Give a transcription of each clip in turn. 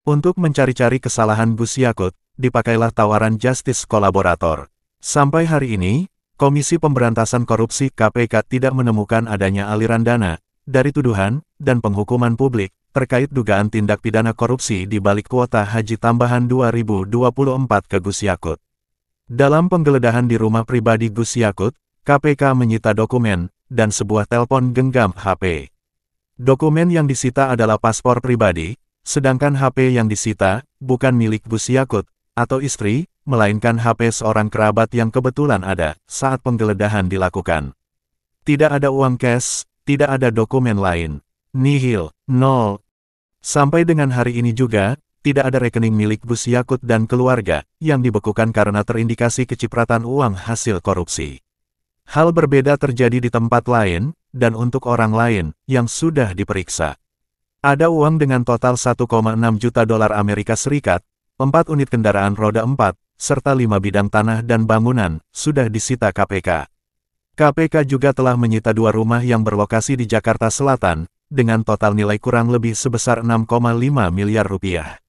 Untuk mencari-cari kesalahan Gus Yakut, dipakailah tawaran justice kolaborator. Sampai hari ini, Komisi Pemberantasan Korupsi KPK tidak menemukan adanya aliran dana dari tuduhan dan penghukuman publik terkait dugaan tindak pidana korupsi di balik kuota haji tambahan 2024 ke Gus Yakut. Dalam penggeledahan di rumah pribadi Gus Yakut, KPK menyita dokumen dan sebuah telepon genggam HP. Dokumen yang disita adalah paspor pribadi, sedangkan HP yang disita bukan milik Gus Yakut atau istri, melainkan HP seorang kerabat yang kebetulan ada saat penggeledahan dilakukan. Tidak ada uang cash, tidak ada dokumen lain. Nihil, nol. Sampai dengan hari ini juga, tidak ada rekening milik Gus Yakut dan keluarga yang dibekukan karena terindikasi kecipratan uang hasil korupsi. Hal berbeda terjadi di tempat lain, dan untuk orang lain yang sudah diperiksa. Ada uang dengan total 1,6 juta dolar Amerika Serikat, 4 unit kendaraan roda 4, serta 5 bidang tanah dan bangunan, sudah disita KPK. KPK juga telah menyita 2 rumah yang berlokasi di Jakarta Selatan, dengan total nilai kurang lebih sebesar 6,5 miliar rupiah.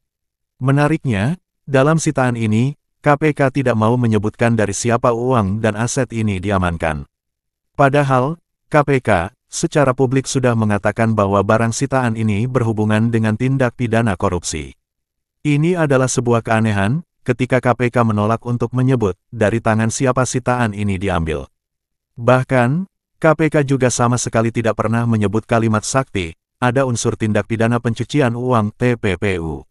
Menariknya, dalam sitaan ini, KPK tidak mau menyebutkan dari siapa uang dan aset ini diamankan. Padahal, KPK secara publik sudah mengatakan bahwa barang sitaan ini berhubungan dengan tindak pidana korupsi. Ini adalah sebuah keanehan, ketika KPK menolak untuk menyebut dari tangan siapa sitaan ini diambil. Bahkan, KPK juga sama sekali tidak pernah menyebut kalimat sakti, ada unsur tindak pidana pencucian uang TPPU.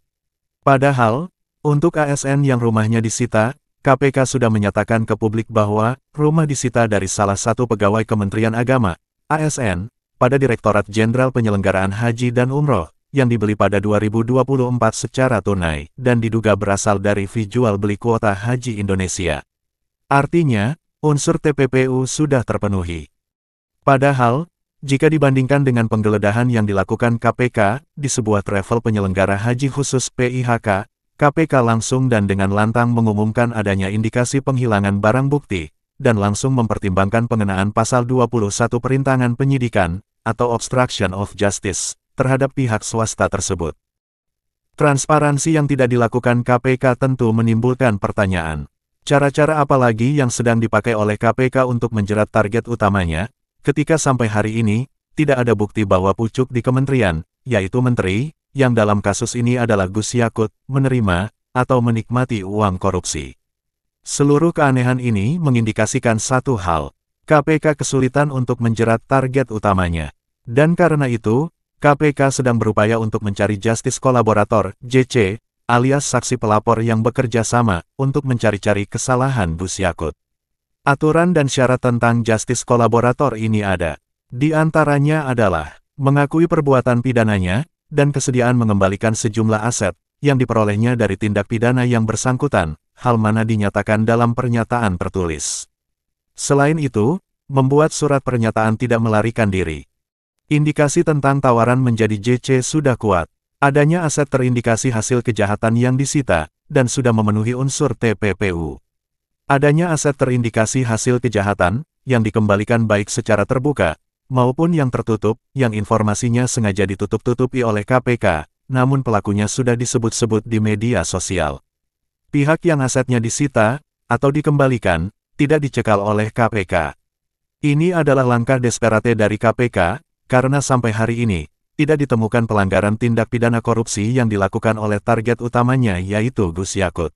Padahal, untuk ASN yang rumahnya disita, KPK sudah menyatakan ke publik bahwa rumah disita dari salah satu pegawai Kementerian Agama, ASN, pada Direktorat Jenderal Penyelenggaraan Haji dan Umroh, yang dibeli pada 2024 secara tunai, dan diduga berasal dari fee jual beli kuota haji Indonesia. Artinya, unsur TPPU sudah terpenuhi. Padahal, jika dibandingkan dengan penggeledahan yang dilakukan KPK, di sebuah travel penyelenggara haji khusus PIHK, KPK langsung dan dengan lantang mengumumkan adanya indikasi penghilangan barang bukti, dan langsung mempertimbangkan pengenaan pasal 21 perintangan penyidikan, atau obstruction of justice, terhadap pihak swasta tersebut. Transparansi yang tidak dilakukan KPK tentu menimbulkan pertanyaan. Cara-cara apa lagi yang sedang dipakai oleh KPK untuk menjerat target utamanya, ketika sampai hari ini, tidak ada bukti bahwa pucuk di kementerian, yaitu menteri, yang dalam kasus ini adalah Gus Yakut, menerima, atau menikmati uang korupsi. Seluruh keanehan ini mengindikasikan satu hal, KPK kesulitan untuk menjerat target utamanya. Dan karena itu, KPK sedang berupaya untuk mencari justice kolaborator, JC, alias saksi pelapor yang bekerja sama, untuk mencari-cari kesalahan Gus Yakut. Aturan dan syarat tentang justice kolaborator ini ada. Di antaranya adalah, mengakui perbuatan pidananya, dan kesediaan mengembalikan sejumlah aset, yang diperolehnya dari tindak pidana yang bersangkutan, hal mana dinyatakan dalam pernyataan tertulis. Selain itu, membuat surat pernyataan tidak melarikan diri. Indikasi tentang tawaran menjadi JC sudah kuat. Adanya aset terindikasi hasil kejahatan yang disita, dan sudah memenuhi unsur TPPU. Adanya aset terindikasi hasil kejahatan, yang dikembalikan baik secara terbuka, maupun yang tertutup, yang informasinya sengaja ditutup-tutupi oleh KPK, namun pelakunya sudah disebut-sebut di media sosial. Pihak yang asetnya disita, atau dikembalikan, tidak dicekal oleh KPK. Ini adalah langkah desperate dari KPK, karena sampai hari ini, tidak ditemukan pelanggaran tindak pidana korupsi yang dilakukan oleh target utamanya yaitu Gus Yakut.